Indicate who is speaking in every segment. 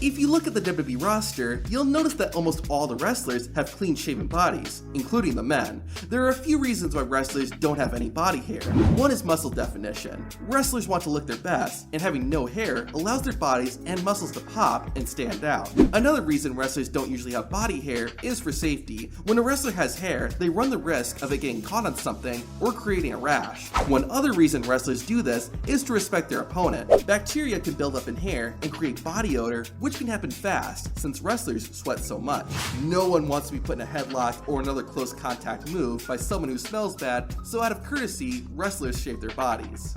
Speaker 1: If you look at the WWE roster, you'll notice that almost all the wrestlers have clean-shaven bodies, including the men. There are a few reasons why wrestlers don't have any body hair. One is muscle definition. Wrestlers want to look their best, and having no hair allows their bodies and muscles to pop and stand out. Another reason wrestlers don't usually have body hair is for safety. When a wrestler has hair, they run the risk of it getting caught on something or creating a rash. One other reason wrestlers do this is to respect their opponent. Bacteria can build up in hair and create body odor, which can happen fast since wrestlers sweat so much. No one wants to be put in a headlock or another close contact move by someone who smells bad, so out of courtesy, wrestlers shave their bodies.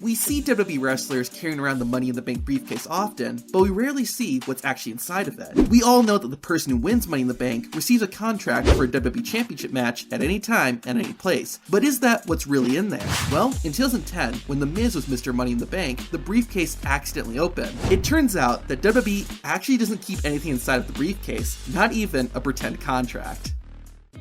Speaker 1: We see WWE wrestlers carrying around the Money in the Bank briefcase often, but we rarely see what's actually inside of it. We all know that the person who wins Money in the Bank receives a contract for a WWE Championship match at any time and any place. But is that what's really in there? Well, in 2010, when The Miz was Mr. Money in the Bank, the briefcase accidentally opened. It turns out that WWE actually doesn't keep anything inside of the briefcase, not even a pretend contract.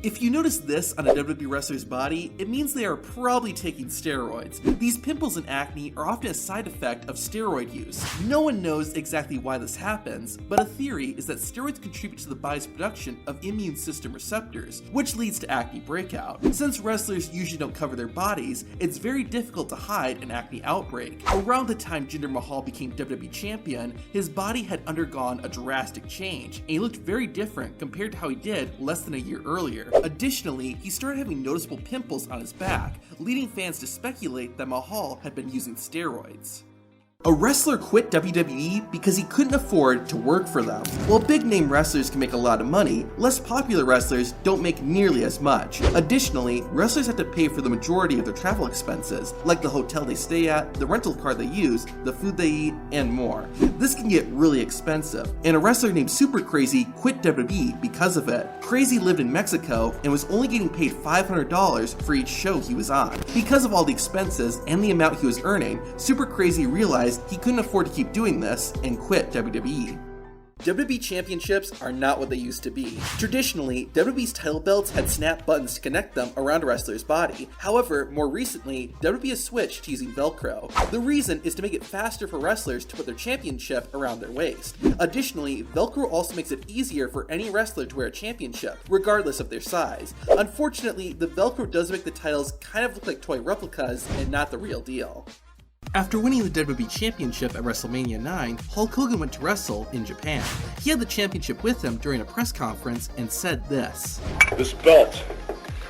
Speaker 1: If you notice this on a WWE wrestler's body, it means they are probably taking steroids. These pimples and acne are often a side effect of steroid use. No one knows exactly why this happens, but a theory is that steroids contribute to the body's production of immune system receptors, which leads to acne breakout. Since wrestlers usually don't cover their bodies, it's very difficult to hide an acne outbreak. Around the time Jinder Mahal became WWE champion, his body had undergone a drastic change, and he looked very different compared to how he did less than a year earlier. Additionally, he started having noticeable pimples on his back, leading fans to speculate that Mahal had been using steroids. A wrestler quit WWE because he couldn't afford to work for them. While big-name wrestlers can make a lot of money, less popular wrestlers don't make nearly as much. Additionally, wrestlers have to pay for the majority of their travel expenses, like the hotel they stay at, the rental car they use, the food they eat, and more. This can get really expensive, and a wrestler named Super Crazy quit WWE because of it. Crazy lived in Mexico and was only getting paid $500 for each show he was on. Because of all the expenses and the amount he was earning, Super Crazy realized he couldn't afford to keep doing this and quit WWE. WWE championships are not what they used to be. Traditionally, WWE's title belts had snap buttons to connect them around a wrestler's body. However, more recently, WWE has switched to using Velcro. The reason is to make it faster for wrestlers to put their championship around their waist. Additionally, Velcro also makes it easier for any wrestler to wear a championship, regardless of their size. Unfortunately, the Velcro does make the titles kind of look like toy replicas and not the real deal. After winning the WWE Championship at WrestleMania 9, Hulk Hogan went to wrestle in Japan. He had the championship with him during a press conference and said this.
Speaker 2: This belt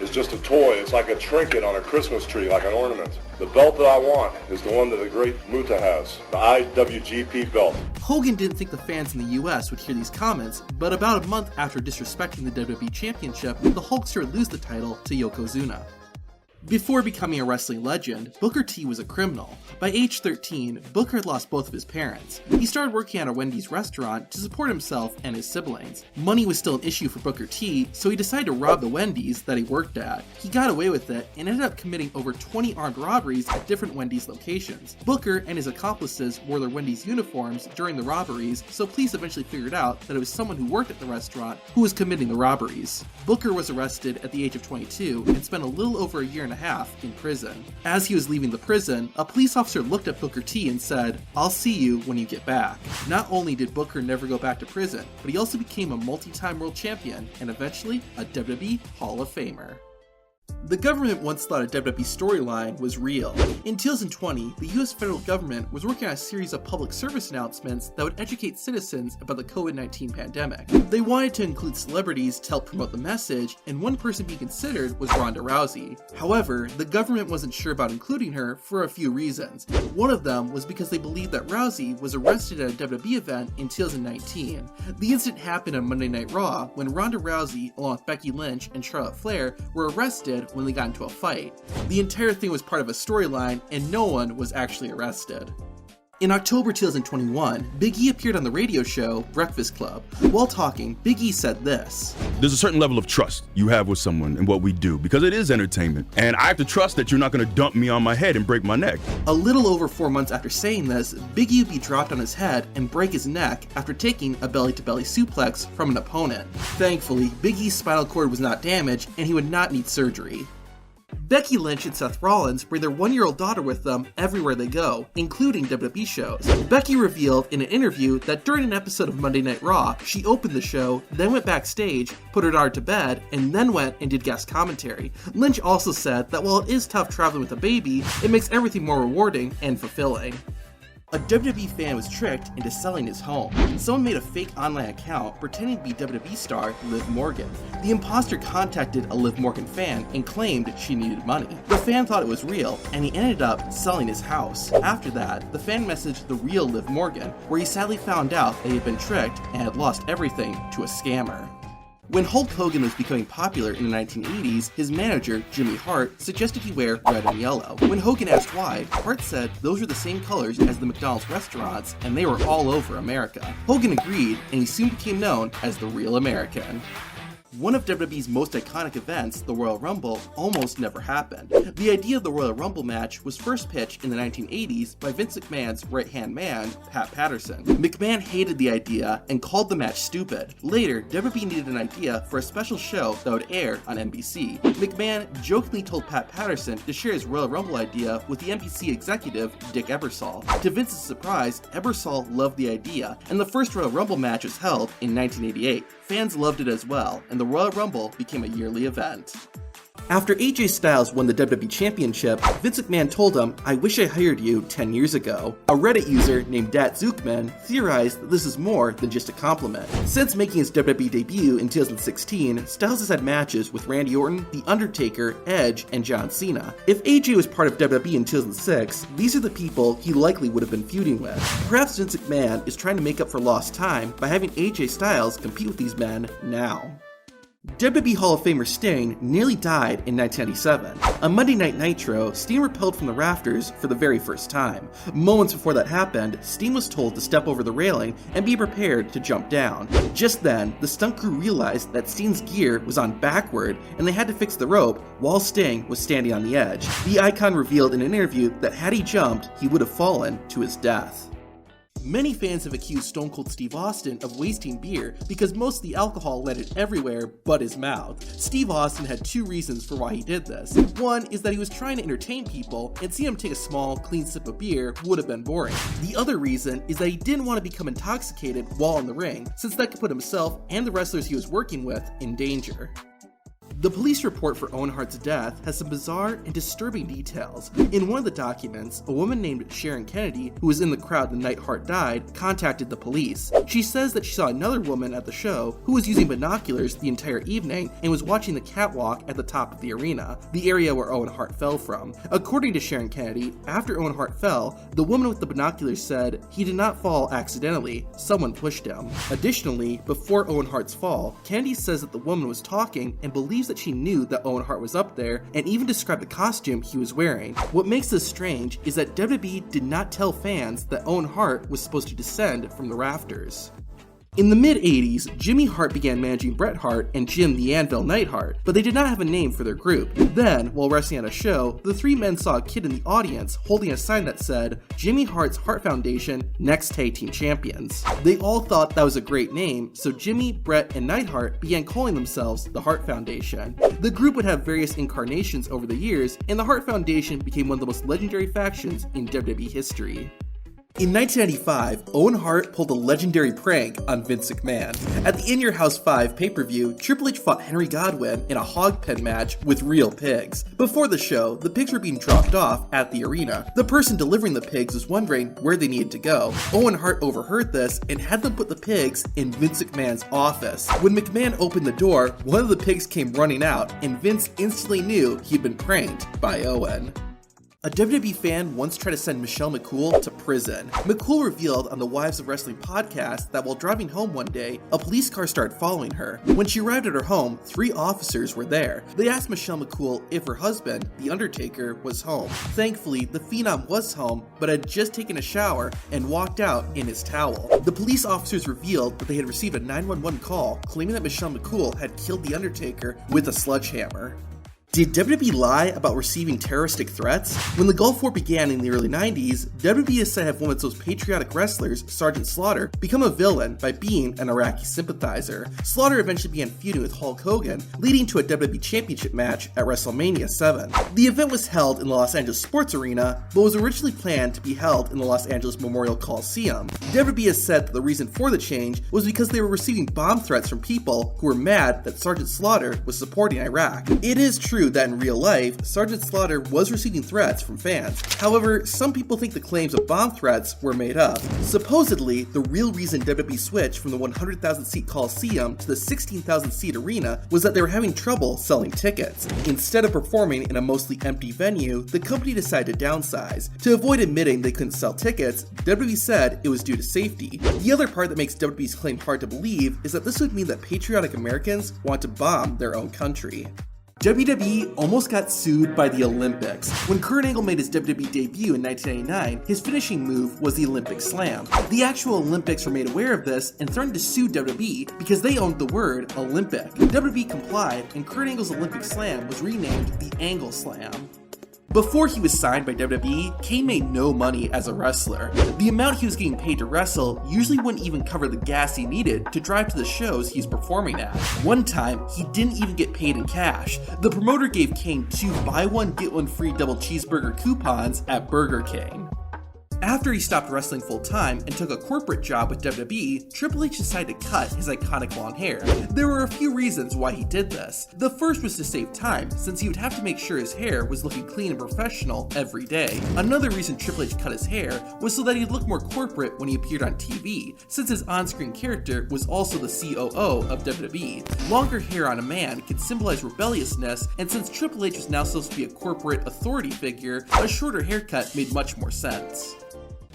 Speaker 2: is just a toy. It's like a trinket on a Christmas tree, like an ornament. The belt that I want is the one that the great Muta has, the IWGP belt.
Speaker 1: Hogan didn't think the fans in the US would hear these comments, but about a month after disrespecting the WWE Championship, the Hulkster would lose the title to Yokozuna. Before becoming a wrestling legend, Booker T was a criminal. By age 13, Booker had lost both of his parents. He started working at a Wendy's restaurant to support himself and his siblings. Money was still an issue for Booker T, so he decided to rob the Wendy's that he worked at. He got away with it and ended up committing over 20 armed robberies at different Wendy's locations. Booker and his accomplices wore their Wendy's uniforms during the robberies, so police eventually figured out that it was someone who worked at the restaurant who was committing the robberies. Booker was arrested at the age of 22 and spent a little over a year and a half in prison. As he was leaving the prison, a police officer looked at Booker T and said, "I'll see you when you get back." Not only did Booker never go back to prison, but he also became a multi-time world champion and eventually a WWE Hall of Famer. The government once thought a WWE storyline was real. In 2020, the US federal government was working on a series of public service announcements that would educate citizens about the COVID-19 pandemic. They wanted to include celebrities to help promote the message, and one person being considered was Ronda Rousey. However, the government wasn't sure about including her for a few reasons. One of them was because they believed that Rousey was arrested at a WWE event in 2019. The incident happened on Monday Night Raw when Ronda Rousey, along with Becky Lynch and Charlotte Flair, were arrested when they got into a fight. The entire thing was part of a storyline, and no one was actually arrested. In October 2021, Big E appeared on the radio show Breakfast Club. While talking, Big E said this.
Speaker 3: There's a certain level of trust you have with someone and what we do, because it is entertainment, and I have to trust that you're not going to dump me on my head and break my neck.
Speaker 1: A little over 4 months after saying this, Big E would be dropped on his head and break his neck after taking a belly-to-belly suplex from an opponent. Thankfully, Big E's spinal cord was not damaged and he would not need surgery. Becky Lynch and Seth Rollins bring their 1-year-old daughter with them everywhere they go, including WWE shows. Becky revealed in an interview that during an episode of Monday Night Raw, she opened the show, then went backstage, put her daughter to bed, and then went and did guest commentary. Lynch also said that while it is tough traveling with a baby, it makes everything more rewarding and fulfilling. A WWE fan was tricked into selling his home. Someone made a fake online account pretending to be WWE star Liv Morgan. The imposter contacted a Liv Morgan fan and claimed she needed money. The fan thought it was real, and he ended up selling his house. After that, the fan messaged the real Liv Morgan, where he sadly found out that he had been tricked and had lost everything to a scammer. When Hulk Hogan was becoming popular in the 1980s, his manager, Jimmy Hart, suggested he wear red and yellow. When Hogan asked why, Hart said those were the same colors as the McDonald's restaurants, and they were all over America. Hogan agreed, and he soon became known as the Real American. One of WWE's most iconic events, the Royal Rumble, almost never happened. The idea of the Royal Rumble match was first pitched in the 1980s by Vince McMahon's right-hand man, Pat Patterson. McMahon hated the idea and called the match stupid. Later, WWE needed an idea for a special show that would air on NBC. McMahon jokingly told Pat Patterson to share his Royal Rumble idea with the NBC executive, Dick Ebersol. To Vince's surprise, Ebersol loved the idea, and the first Royal Rumble match was held in 1988. Fans loved it as well, and the Royal Rumble became a yearly event. After AJ Styles won the WWE Championship, Vince McMahon told him, "I wish I hired you 10 years ago." A Reddit user named Dat Zookman theorized that this is more than just a compliment. Since making his WWE debut in 2016, Styles has had matches with Randy Orton, The Undertaker, Edge, and John Cena. If AJ was part of WWE in 2006, these are the people he likely would have been feuding with. Perhaps Vince McMahon is trying to make up for lost time by having AJ Styles compete with these men now. WWE Hall of Famer Sting nearly died in 1997. On Monday Night Nitro, Sting rappelled from the rafters for the very first time. Moments before that happened, Sting was told to step over the railing and be prepared to jump down. Just then, the stunt crew realized that Sting's gear was on backward and they had to fix the rope while Sting was standing on the edge. The icon revealed in an interview that had he jumped, he would have fallen to his death. Many fans have accused Stone Cold Steve Austin of wasting beer because most of the alcohol landed everywhere but his mouth. Steve Austin had 2 reasons for why he did this. One is that he was trying to entertain people, and seeing him take a small, clean sip of beer would have been boring. The other reason is that he didn't want to become intoxicated while in the ring, since that could put himself and the wrestlers he was working with in danger. The police report for Owen Hart's death has some bizarre and disturbing details. In one of the documents, a woman named Sharon Kennedy, who was in the crowd the night Hart died, contacted the police. She says that she saw another woman at the show who was using binoculars the entire evening and was watching the catwalk at the top of the arena, the area where Owen Hart fell from. According to Sharon Kennedy, after Owen Hart fell, the woman with the binoculars said he did not fall accidentally, someone pushed him. Additionally, before Owen Hart's fall, Kennedy says that the woman was talking and believes that she knew that Owen Hart was up there and even described the costume he was wearing. What makes this strange is that WWE did not tell fans that Owen Hart was supposed to descend from the rafters. In the mid-80s, Jimmy Hart began managing Bret Hart and Jim the Anvil Neidhart, but they did not have a name for their group. Then, while wrestling at a show, the 3 men saw a kid in the audience holding a sign that said, "Jimmy Hart's Hart Foundation, next tag team champions." They all thought that was a great name, so Jimmy, Bret, and Neidhart began calling themselves the Hart Foundation. The group would have various incarnations over the years, and the Hart Foundation became one of the most legendary factions in WWE history. In 1995, Owen Hart pulled a legendary prank on Vince McMahon. At the In Your House 5 pay-per-view, Triple H fought Henry Godwinn in a hog pen match with real pigs. Before the show, the pigs were being dropped off at the arena. The person delivering the pigs was wondering where they needed to go. Owen Hart overheard this and had them put the pigs in Vince McMahon's office. When McMahon opened the door, one of the pigs came running out, and Vince instantly knew he'd been pranked by Owen. A WWE fan once tried to send Michelle McCool to prison. McCool revealed on the Wives of Wrestling podcast that while driving home one day, a police car started following her. When she arrived at her home, 3 officers were there. They asked Michelle McCool if her husband, The Undertaker, was home. Thankfully, the Phenom was home, but had just taken a shower and walked out in his towel. The police officers revealed that they had received a 911 call claiming that Michelle McCool had killed The Undertaker with a sledgehammer. Did WWE lie about receiving terroristic threats? When the Gulf War began in the early 90s, WWE is said to have one of its most patriotic wrestlers, Sergeant Slaughter, become a villain by being an Iraqi sympathizer. Slaughter eventually began feuding with Hulk Hogan, leading to a WWE Championship match at WrestleMania 7. The event was held in the Los Angeles Sports Arena, but was originally planned to be held in the Los Angeles Memorial Coliseum. WWE has said that the reason for the change was because they were receiving bomb threats from people who were mad that Sergeant Slaughter was supporting Iraq. It is true that in real life, Sergeant Slaughter was receiving threats from fans. However, some people think the claims of bomb threats were made up. Supposedly, the real reason WWE switched from the 100,000 seat Coliseum to the 16,000 seat arena was that they were having trouble selling tickets. Instead of performing in a mostly empty venue, the company decided to downsize. To avoid admitting they couldn't sell tickets, WWE said it was due to safety. The other part that makes WWE's claim hard to believe is that this would mean that patriotic Americans want to bomb their own country. WWE almost got sued by the Olympics. When Kurt Angle made his WWE debut in 1999, his finishing move was the Olympic Slam. The actual Olympics were made aware of this and threatened to sue WWE because they owned the word Olympic. WWE complied, and Kurt Angle's Olympic Slam was renamed the Angle Slam. Before he was signed by WWE, Kane made no money as a wrestler. The amount he was getting paid to wrestle usually wouldn't even cover the gas he needed to drive to the shows he's performing at. One time, he didn't even get paid in cash. The promoter gave Kane 2 buy one get one free double cheeseburger coupons at Burger King. After he stopped wrestling full-time and took a corporate job with WWE, Triple H decided to cut his iconic blonde hair. There were a few reasons why he did this. The first was to save time, since he would have to make sure his hair was looking clean and professional every day. Another reason Triple H cut his hair was so that he'd look more corporate when he appeared on TV, since his on-screen character was also the COO of WWE. Longer hair on a man could symbolize rebelliousness, and since Triple H was now supposed to be a corporate authority figure, a shorter haircut made much more sense.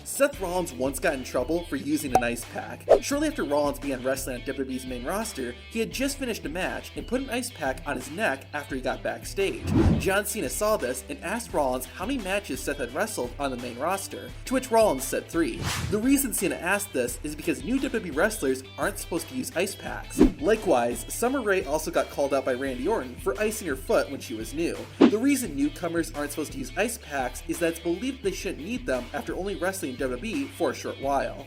Speaker 1: Seth Rollins once got in trouble for using an ice pack. Shortly after Rollins began wrestling on WWE's main roster, he had just finished a match and put an ice pack on his neck after he got backstage. John Cena saw this and asked Rollins how many matches Seth had wrestled on the main roster, to which Rollins said 3. The reason Cena asked this is because new WWE wrestlers aren't supposed to use ice packs. Likewise, Summer Rae also got called out by Randy Orton for icing her foot when she was new. The reason newcomers aren't supposed to use ice packs is that it's believed they shouldn't need them after only wrestling WWE for a short while.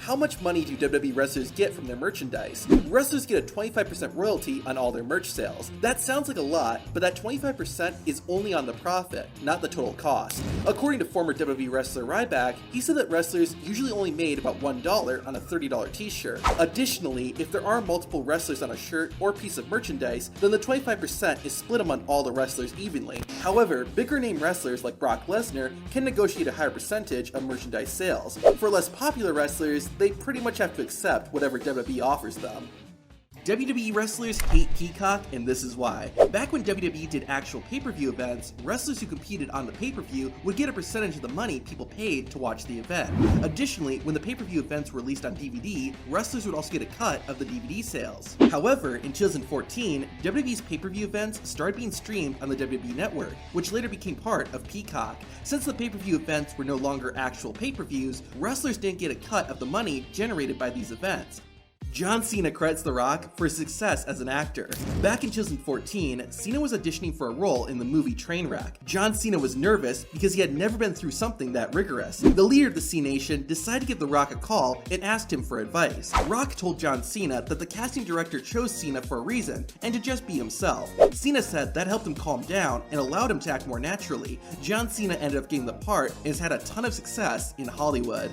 Speaker 1: How much money do WWE wrestlers get from their merchandise? Wrestlers get a 25% royalty on all their merch sales. That sounds like a lot, but that 25% is only on the profit, not the total cost. According to former WWE wrestler Ryback, he said that wrestlers usually only made about $1 on a $30 t-shirt. Additionally, if there are multiple wrestlers on a shirt or piece of merchandise, then the 25% is split among all the wrestlers evenly. However, bigger name wrestlers like Brock Lesnar can negotiate a higher percentage of merchandise sales. For less popular wrestlers, they pretty much have to accept whatever WWE offers them. WWE wrestlers hate Peacock, and this is why. Back when WWE did actual pay-per-view events, wrestlers who competed on the pay-per-view would get a percentage of the money people paid to watch the event. Additionally, when the pay-per-view events were released on DVD, wrestlers would also get a cut of the DVD sales. However, in 2014, WWE's pay-per-view events started being streamed on the WWE Network, which later became part of Peacock. Since the pay-per-view events were no longer actual pay-per-views, wrestlers didn't get a cut of the money generated by these events. John Cena credits The Rock for his success as an actor. Back in 2014, Cena was auditioning for a role in the movie Trainwreck. John Cena was nervous because he had never been through something that rigorous. The leader of the C Nation decided to give The Rock a call and asked him for advice. Rock told John Cena that the casting director chose Cena for a reason and to just be himself. Cena said that helped him calm down and allowed him to act more naturally. John Cena ended up getting the part and has had a ton of success in Hollywood.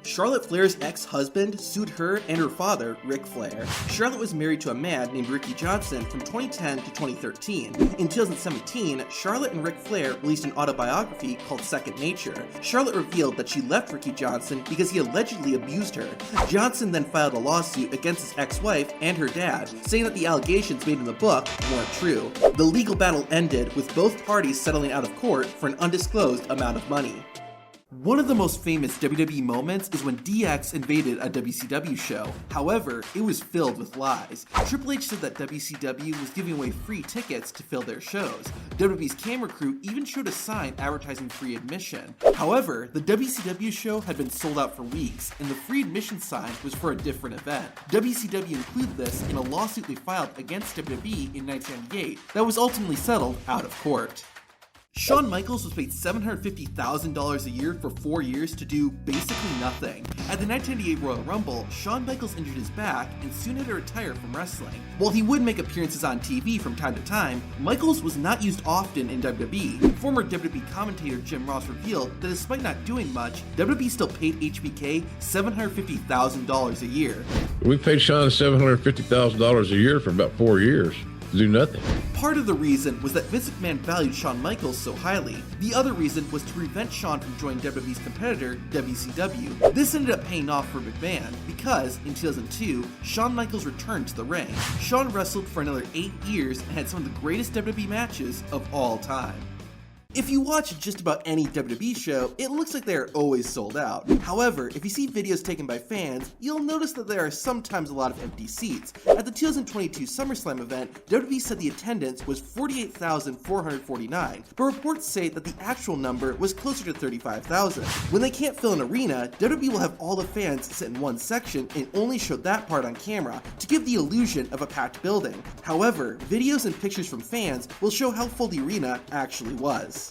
Speaker 1: Charlotte Flair's ex-husband sued her and her father, Ric Flair. Charlotte was married to a man named Ricky Johnson from 2010 to 2013. In 2017, Charlotte and Ric Flair released an autobiography called Second Nature. Charlotte revealed that she left Ricky Johnson because he allegedly abused her. Johnson then filed a lawsuit against his ex-wife and her dad, saying that the allegations made in the book weren't true. The legal battle ended with both parties settling out of court for an undisclosed amount of money. One of the most famous WWE moments is when DX invaded a WCW show. However, it was filled with lies. Triple H said that WCW was giving away free tickets to fill their shows. WWE's camera crew even showed a sign advertising free admission. However, the WCW show had been sold out for weeks, and the free admission sign was for a different event. WCW included this in a lawsuit they filed against WWE in 1998 that was ultimately settled out of court. Shawn Michaels was paid $750,000 a year for 4 years to do basically nothing. At the 1998 Royal Rumble, Shawn Michaels injured his back and soon had to retire from wrestling. While he would make appearances on TV from time to time, Michaels was not used often in WWE. Former WWE commentator Jim Ross revealed that despite not doing much, WWE still paid HBK $750,000 a year.
Speaker 4: We paid Shawn $750,000 a year for about 4 years. Do nothing.
Speaker 1: Part of the reason was that Vince McMahon valued Shawn Michaels so highly. The other reason was to prevent Shawn from joining WWE's competitor, WCW. This ended up paying off for McMahon because, in 2002, Shawn Michaels returned to the ring. Shawn wrestled for another 8 years and had some of the greatest WWE matches of all time. If you watch just about any WWE show, it looks like they are always sold out. However, if you see videos taken by fans, you'll notice that there are sometimes a lot of empty seats. At the 2022 SummerSlam event, WWE said the attendance was 48,449, but reports say that the actual number was closer to 35,000. When they can't fill an arena, WWE will have all the fans sit in one section and only show that part on camera to give the illusion of a packed building. However, videos and pictures from fans will show how full the arena actually was.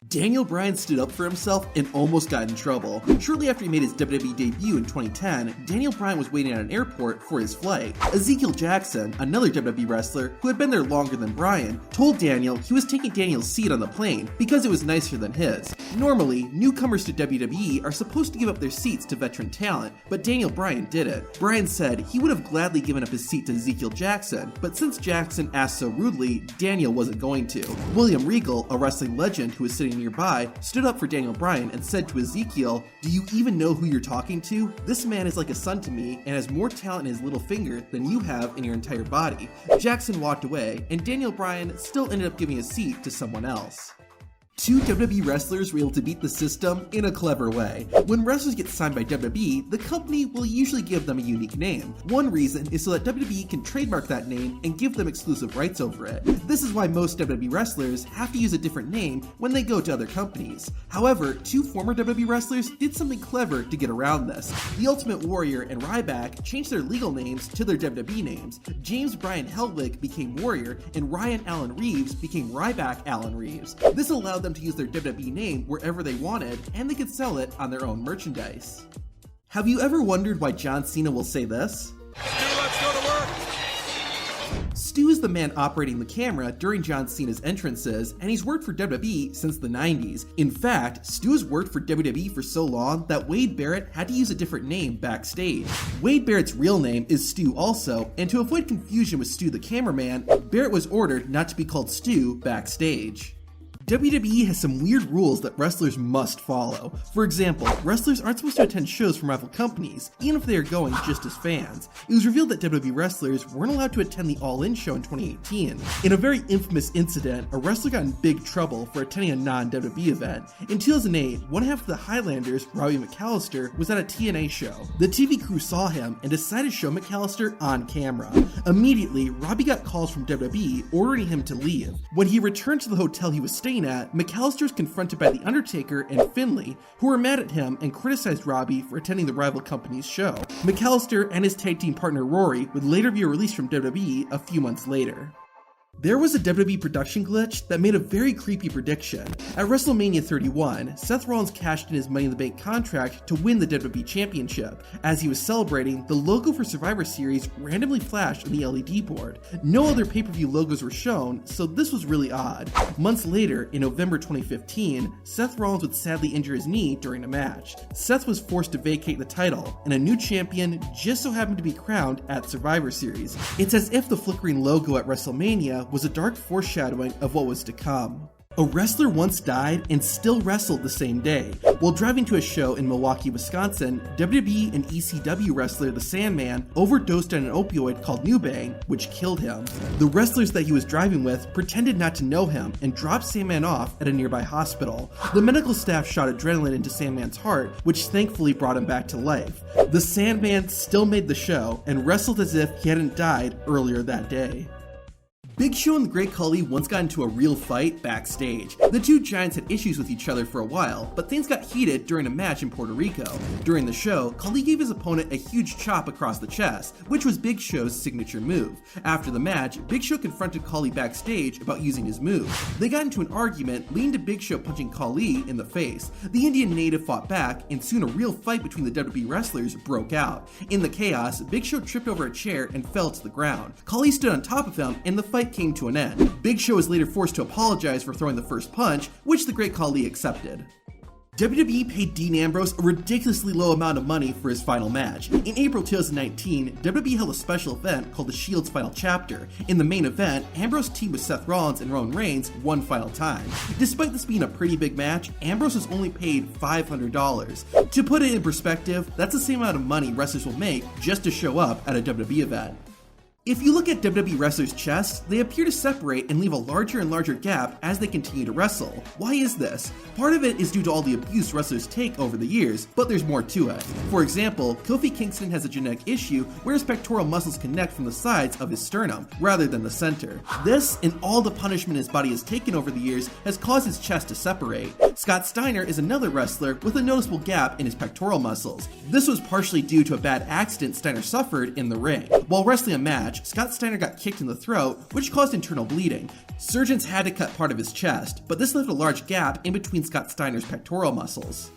Speaker 1: Daniel Bryan stood up for himself and almost got in trouble. Shortly after he made his WWE debut in 2010, Daniel Bryan was waiting at an airport for his flight. Ezekiel Jackson, another WWE wrestler who had been there longer than Bryan, told Daniel he was taking Daniel's seat on the plane because it was nicer than his. Normally, newcomers to WWE are supposed to give up their seats to veteran talent, but Daniel Bryan didn't. Bryan said he would have gladly given up his seat to Ezekiel Jackson, but since Jackson asked so rudely, Daniel wasn't going to. William Regal, a wrestling legend who was sitting nearby, stood up for Daniel Bryan and said to Ezekiel, "Do you even know who you're talking to? This man is like a son to me and has more talent in his little finger than you have in your entire body." Jackson walked away, and Daniel Bryan still ended up giving his seat to someone else. Two WWE wrestlers were able to beat the system in a clever way. When wrestlers get signed by WWE, the company will usually give them a unique name. One reason is so that WWE can trademark that name and give them exclusive rights over it. This is why most WWE wrestlers have to use a different name when they go to other companies. However, two former WWE wrestlers did something clever to get around this. The Ultimate Warrior and Ryback changed their legal names to their WWE names. James Bryan Helwig became Warrior, and Ryan Allen Reeves became Ryback Allen Reeves. This allowed them to use their WWE name wherever they wanted, and they could sell it on their own merchandise. Have you ever wondered why John Cena will say this?
Speaker 5: Let's go to work!
Speaker 1: Stu is the man operating the camera during John Cena's entrances, and he's worked for WWE since the 90s. In fact, Stu has worked for WWE for so long that Wade Barrett had to use a different name backstage. Wade Barrett's real name is Stu also, and to avoid confusion with Stu the cameraman, Barrett was ordered not to be called Stu backstage. WWE has some weird rules that wrestlers must follow. For example, wrestlers aren't supposed to attend shows from rival companies, even if they are going just as fans. It was revealed that WWE wrestlers weren't allowed to attend the All In show in 2018. In a very infamous incident, a wrestler got in big trouble for attending a non-WWE event. In 2008, one half of the Highlanders, Robbie McAllister, was at a TNA show. The TV crew saw him and decided to show McAllister on camera. Immediately, Robbie got calls from WWE ordering him to leave. When he returned to the hotel he was staying at, McAllister was confronted by The Undertaker and Finlay, who were mad at him and criticized Robbie for attending the rival company's show. McAllister and his tag team partner Rory would later be released from WWE a few months later. There was a WWE production glitch that made a very creepy prediction. At WrestleMania 31, Seth Rollins cashed in his Money in the Bank contract to win the WWE Championship. As he was celebrating, the logo for Survivor Series randomly flashed on the LED board. No other pay-per-view logos were shown, so this was really odd. Months later, in November 2015, Seth Rollins would sadly injure his knee during a match. Seth was forced to vacate the title, and a new champion just so happened to be crowned at Survivor Series. It's as if the flickering logo at WrestleMania was a dark foreshadowing of what was to come. A wrestler once died and still wrestled the same day. While driving to a show in Milwaukee, Wisconsin, WWE and ECW wrestler The Sandman overdosed on an opioid called Nubang, which killed him. The wrestlers that he was driving with pretended not to know him and dropped Sandman off at a nearby hospital. The medical staff shot adrenaline into Sandman's heart, which thankfully brought him back to life. The Sandman still made the show and wrestled as if he hadn't died earlier that day. Big Show and the Great Khali once got into a real fight backstage. The two giants had issues with each other for a while, but things got heated during a match in Puerto Rico. During the show, Khali gave his opponent a huge chop across the chest, which was Big Show's signature move. After the match, Big Show confronted Khali backstage about using his move. They got into an argument, leading to Big Show punching Khali in the face. The Indian native fought back, and soon a real fight between the WWE wrestlers broke out. In the chaos, Big Show tripped over a chair and fell to the ground. Khali stood on top of him, and the fight came to an end. Big Show was later forced to apologize for throwing the first punch, which the Great Khali accepted. WWE paid Dean Ambrose a ridiculously low amount of money for his final match. In April 2019, WWE held a special event called the Shield's Final Chapter. In the main event, Ambrose teamed with Seth Rollins and Roman Reigns one final time. Despite this being a pretty big match, Ambrose was only paid $500. To put it in perspective, that's the same amount of money wrestlers will make just to show up at a WWE event. If you look at WWE wrestlers' chests, they appear to separate and leave a larger and larger gap as they continue to wrestle. Why is this? Part of it is due to all the abuse wrestlers take over the years, but there's more to it. For example, Kofi Kingston has a genetic issue where his pectoral muscles connect from the sides of his sternum, rather than the center. This, and all the punishment his body has taken over the years, has caused his chest to separate. Scott Steiner is another wrestler with a noticeable gap in his pectoral muscles. This was partially due to a bad accident Steiner suffered in the ring. While wrestling a match, Scott Steiner got kicked in the throat, which caused internal bleeding. Surgeons had to cut part of his chest, but this left a large gap in between Scott Steiner's pectoral muscles.